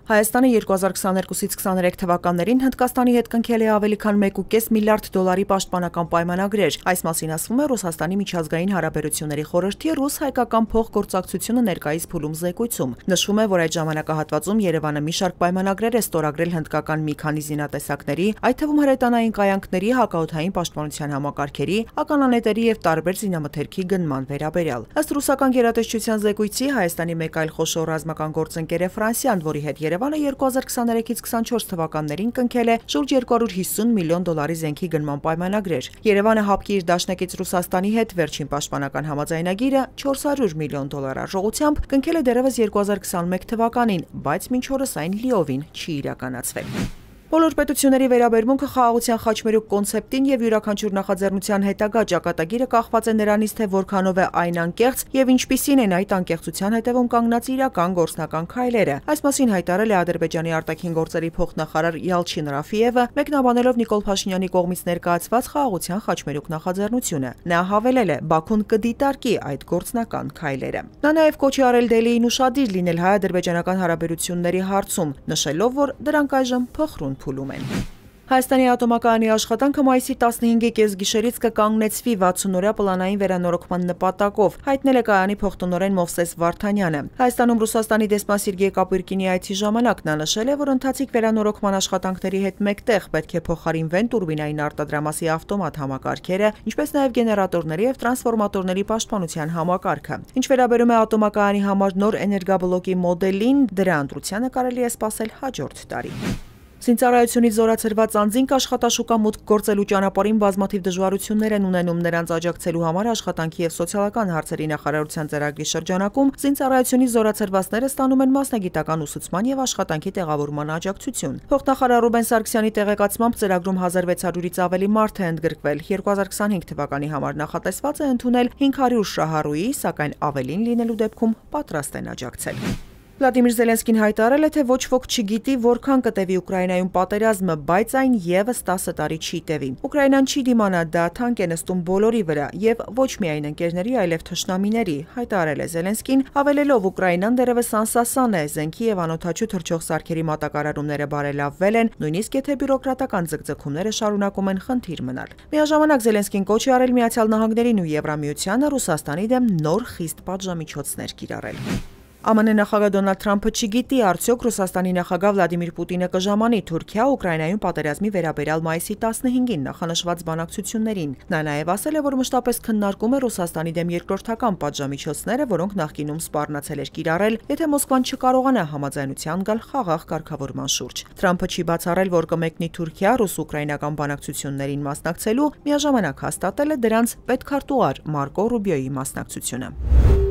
Հայաստանը 2022-23 թվականներին Հնդկաստանի հետ կնքել է ավելի քան 1.5 միլիարդ դոլարի պաշտպանական պայմանագրեր։ Այս մասին ասվում է Ռուսաստանի միջազգային հարաբերությունների խորհրդի ռուս-հայկական փոխգործակցությունը ներկայիս փուլում զեկույցում։ Նշվում է, որ այդ ժամանակահատվածում Երևանը մի շարք պայմանագրեր է ստորագրել հնդկական մի քանի զինատեսակների, այդ թվում հրետանային կայանքների, հակաօդային պաշտպանության համակարգերի, ականանետերի եւ տարբեր զինամթերքի գնման վերաբերյալ։ Ըստ ռուսական գերատեսչության զեկույցի, Հայաստանի մեկ այլ խոշոր ռազմական գործընկեր է Ֆրանսիան, որի հետ Երևանը 2023-24 թվականներին կնքել է շուրջ 250 միլիոն դոլարի զենքի գնման պայմանագրեր։ Երևանը հապկի իր դաշնակից Ռուսաստանի հետ վերջին պաշտպանական համաձայնագիրը 400 միլիոն դոլար արժողությամբ կնքել է դեռևս 2021 թվականին, բայց մինչ օրս այն լիովին չի իրականացվել։ Բոլոր պետությունների վերաբերմունքը խաղաղության խաչմերուկ կոնցեպտին եւ յուրաքանչյուր նախաձեռնության հետագա ճակատագիրը կախված է նրանից, թե որքանով է այն անկեղծ եւ ինչպիսին են այդ անկեղծության հետևում կանգնած իրական գործնական քայլերը։ Այս մասին հայտարարել է Ադրբեջանի արտաքին գործերի փոխնախարար Յալչին Ռաֆիևը, մեկնաբանելով Նիկոլ Փաշինյանի կողմից ներկայացված խաղաղության խաչմերուկ նախաձեռնությունը։ Նա հավելել է, Բաքուն կդիտարկի այդ գործնական քայլերը։ Նա նաեւ կոչ է արել Դելիին ուշադիր լինել հայ-ադրբեջանական հարաբերությունների հարցում, նշելով, որ դրանք այժմ փխրուն փուլում են։ Հայաստանի ատոմակայանի աշխատանքը մայիսի 15-ի կեսգիշերից կկանգնեցվի 60-օրյա պլանային վերանորոգման նպատակով, հայտնել է կայանի փոխտնօրեն Մովսես Վարդանյանը։ Հայաստանում Ռուսաստանի դեսպան Սերգեյ Կապույրկինի այցի ժամանակ նա նշել է, որ ընթացիկ վերանորոգման աշխատանքների հետ մեկտեղ պետք է փոխարինվեն տուրբինային արտադրամասի ավտոմատ համակարգերը, ինչպես նաև գեներատորների եւ տրանսֆորմատորների պաշտպանության համակարգը։ Ինչ վերաբերում է ատոմակայանի համար նոր էներգաբլոկի մոդելին, դրա ընտրությանը կարելի է սպասել հաջորդ տարի։ Զինծառայությունից զորացրված անձինք աշխատաշուկա մուտք գործելու ճանապարհին բազմաթիվ դժվարություններ են ունենում նրանց աջակցելու համար աշխատանքի եւ սոցիալական հարցերի նախարարության ծրագրի շրջանակում զինծառայությունից զորացրվածները ստանում են մասնագիտական ուսուցման եւ աշխատանքի տեղավորման աջակցություն։ Փոխնախարար Ռուբեն Սարգսյանի տեղեկացմամբ ծրագրում 1600-ից ավելի մարդ է ընդգրկվել։ 2025 թվականի համար նախատեսված է ընդունել 500 շահառուի, սակայն ավելին լինելու դեպքում պատրաստ են աջակցել։ Վլադիմիր Զելենսկին հայտարարել է, թե ոչ ոք չգիտի, որքան կտևի Ուկրաինայում պատերազմը, բայց այն եւս 10 տարի չի տևի։ Ուկրաինան չի դիմանա, դա թանկ է նստում բոլորի վրա եւ ոչ միայն ընկերների, այլև թշնամիների, հայտարարել է Զելենսկին, հավելելով Ուկրաինան դեռևս անսասան է, զենքի եւ անօդաչու թռչող սարքերի մատակարարումները բարելավվել են, նույնիսկ եթե բյուրոկրատական ձգձգումները շարունակում են խնդիր մնալ։ Միաժամանակ Զելենսկին կոչ է արել Միացյալ Նահանգներին ու Եվրամիությանը Ռուսաստանի դեմ նոր խիստ պատժամիջոցներ կիրառել։ ԱՄՆ նախագահ Դոնալդ Թրամփը չգիտի, արդյոք Ռուսաստանի նախագահ Վլադիմիր Պուտինը կժամանի Թուրքիա Ուկրաինայում պատերազմի վերաբերյալ մայիսի 15-ին նախանշված բանակցություններին։ Նա նաև ասել է, որ մշտապես քննարկում է Ռուսաստանի դեմ երկրորդական պատժամիջոցները, որոնք նախկինում սպառնացել էր կիրառել, եթե Մոսկվան չկարողանա համաձայնության գալ խաղաղ կարգավորման շուրջ։ Թրամփը չի բացառել, որ կմեկնի Թուրքիա ռուս-ուկրաինական բանակցություններին մասնակցելու, միաժամանակ հաստատել է դրանց պետքարտուղար Մարկո Ռուբիոյի մասնակցությունը։